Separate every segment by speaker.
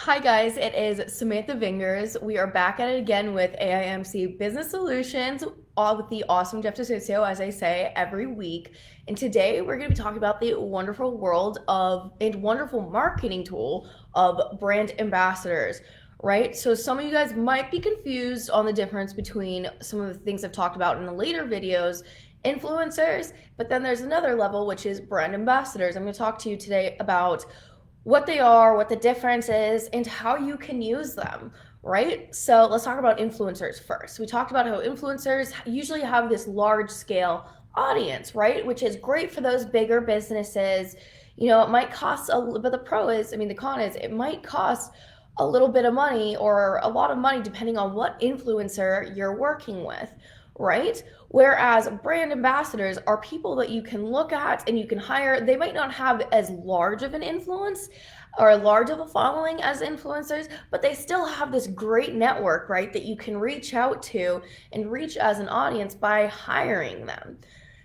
Speaker 1: Hi guys, it is Samantha Vingers. We are back at it again with AIMC Business Solutions, all with the awesome Jeff DeCiccio, as I say every week. And today we're going to be talking about the wonderful world of and wonderful marketing tool of brand ambassadors. Right? So some of you guys might be confused on the difference between some of the things I've talked about in the later videos, influencers, but then there's another level, which is brand ambassadors. I'm going to talk to you today about what they are, what the difference is, and how you can use them, right? So let's talk about influencers first. We talked about how influencers usually have this large scale audience, right? Which is great for those bigger businesses. It might cost but the con is it might cost a little bit of money or a lot of money depending on what influencer you're working with, right? Whereas brand ambassadors are people that you can look at and you can hire. They might not have as large of an influence or large of a following as influencers, but they still have this great network, right? That you can reach out to and reach as an audience by hiring them.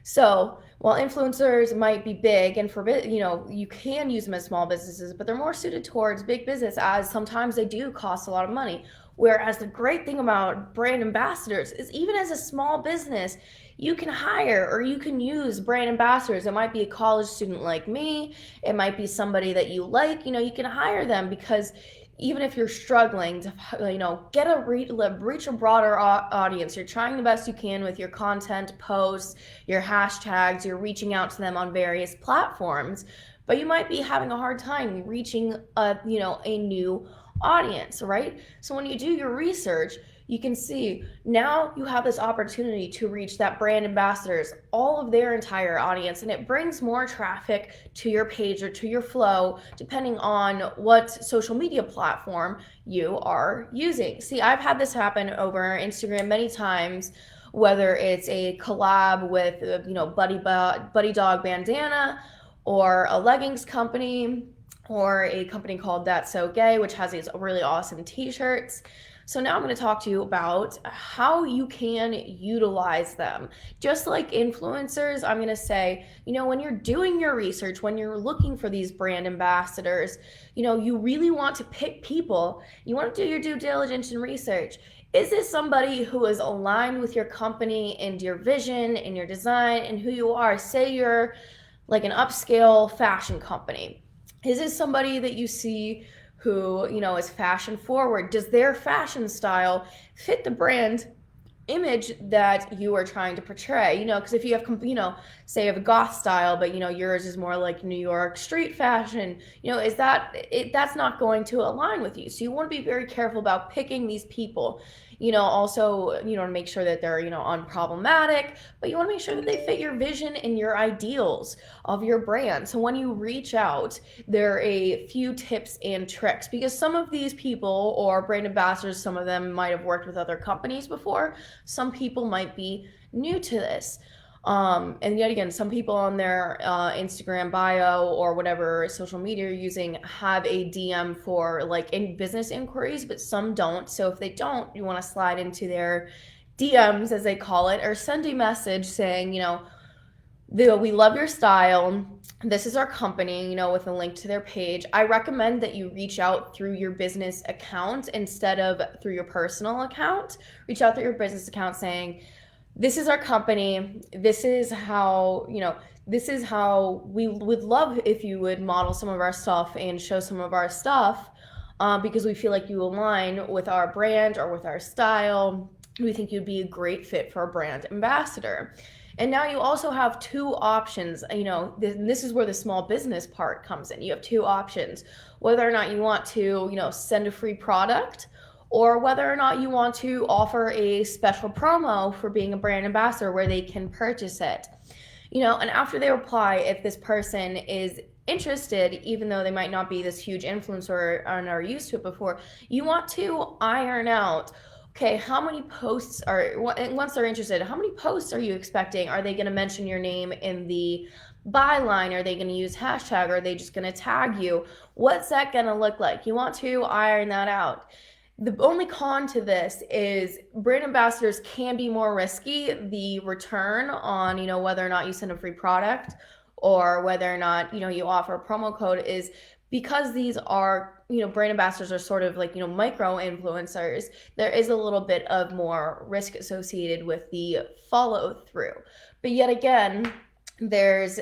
Speaker 1: So while influencers might be big and you can use them as small businesses, but they're more suited towards big business as sometimes they do cost a lot of money. Whereas the great thing about brand ambassadors is even as a small business, you can hire or you can use brand ambassadors. It might be a college student like me. It might be somebody that you like. You can hire them because even if you're struggling to reach a broader audience, you're trying the best you can with your content posts, your hashtags, you're reaching out to them on various platforms, but you might be having a hard time reaching a new audience, right? So when you do your research, you can see now you have this opportunity to reach that brand ambassadors, all of their entire audience, and it brings more traffic to your page or to your flow, depending on what social media platform you are using. See, I've had this happen over Instagram many times, whether it's a collab with, Buddy Dog Bandana or a leggings company or a company called That's So Gay, which has these really awesome t-shirts. So now I'm going to talk to you about how you can utilize them. Just like influencers, I'm going to say, when you're doing your research, when you're looking for these brand ambassadors, you really want to pick people. You want to do your due diligence and research. Is this somebody who is aligned with your company and your vision and your design and who you are? Say you're like an upscale fashion company. Is this somebody that you see who, is fashion forward? Does their fashion style fit the brand image that you are trying to portray? Because if you have, say you have a goth style, but, yours is more like New York street fashion, that's not going to align with you. So you want to be very careful about picking these people. Also, to make sure that they're, unproblematic, but you want to make sure that they fit your vision and your ideals of your brand. So when you reach out, there are a few tips and tricks because some of these people or brand ambassadors, some of them might have worked with other companies before. Some people might be new to this. And yet again, some people on their Instagram bio or whatever social media you're using have a DM for like in business inquiries, but some don't. So if they don't, you want to slide into their DMs as they call it, or send a message saying, we love your style. This is our company, with a link to their page. I recommend that you reach out through your business account instead of through your personal account. Reach out through your business account saying, this is our company. This is how we would love if you would model some of our stuff and show some of our stuff because we feel like you align with our brand or with our style. We think you'd be a great fit for a brand ambassador. And now you also have two options. This is where the small business part comes in. You have two options, whether or not you want to, send a free product or whether or not you want to offer a special promo for being a brand ambassador where they can purchase it. And after they reply, if this person is interested, even though they might not be this huge influencer and are used to it before, you want to iron out, okay, how many posts once they're interested, how many posts are you expecting? Are they going to mention your name in the byline? Are they going to use hashtag? Are they just going to tag you? What's that going to look like? You want to iron that out. The only con to this is brand ambassadors can be more risky. The return on, whether or not you send a free product or whether or not, you offer a promo code is because these are, brand ambassadors are sort of like, micro influencers, there is a little bit of more risk associated with the follow through. But yet again, there's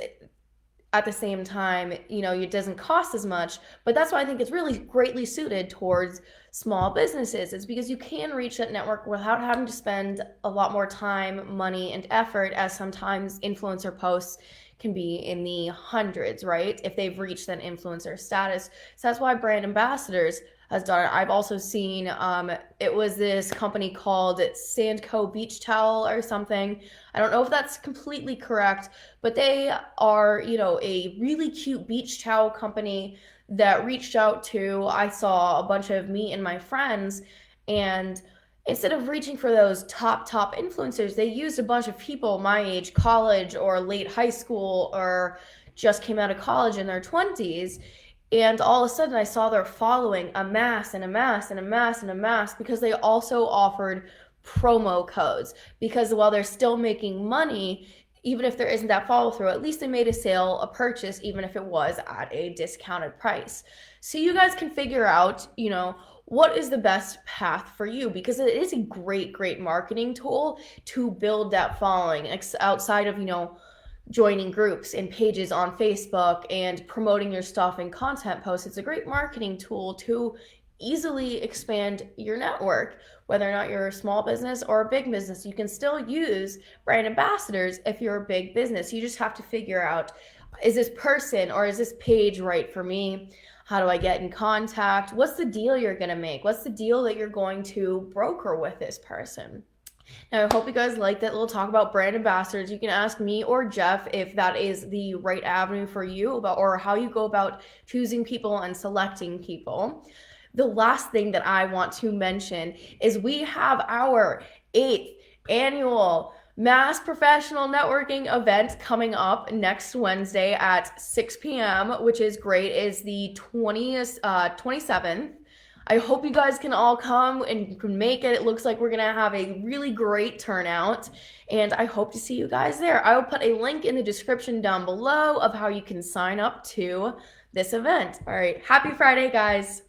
Speaker 1: at the same time, it doesn't cost as much. But that's why I think it's really greatly suited towards small businesses, is because you can reach that network without having to spend a lot more time, money, and effort, as sometimes influencer posts can be in the hundreds, right? If they've reached that influencer status. So that's why brand ambassadors has done it. I've also seen it was this company called Sandco Beach Towel or something. I don't know if that's completely correct, but they are, a really cute beach towel company that reached out to, I saw a bunch of me and my friends, and instead of reaching for those top influencers, they used a bunch of people my age, college or late high school, or just came out of college in their 20s. And all of a sudden I saw their following amass and amass and amass and amass, because they also offered promo codes. Because while they're still making money, even if there isn't that follow through, at least they made a sale, a purchase, even if it was at a discounted price. So you guys can figure out, what is the best path for you, because it is a great marketing tool to build that following outside of, joining groups and pages on Facebook and promoting your stuff in content posts. It's a great marketing tool to easily expand your network. Whether or not you're a small business or a big business, you can still use brand ambassadors if you're a big business. You just have to figure out, is this person or is this page right for me? How do I get in contact? What's the deal you're going to make? What's the deal that you're going to broker with this person? Now, I hope you guys liked that little talk about brand ambassadors. You can ask me or Jeff if that is the right avenue for you, or how you go about choosing people and selecting people. The last thing that I want to mention is we have our 8th annual Mass Professional Networking event coming up next Wednesday at 6 p.m., which is great. It's the 27th. I hope you guys can all come and can make it. It looks like we're going to have a really great turnout, and I hope to see you guys there. I will put a link in the description down below of how you can sign up to this event. All right. Happy Friday, guys.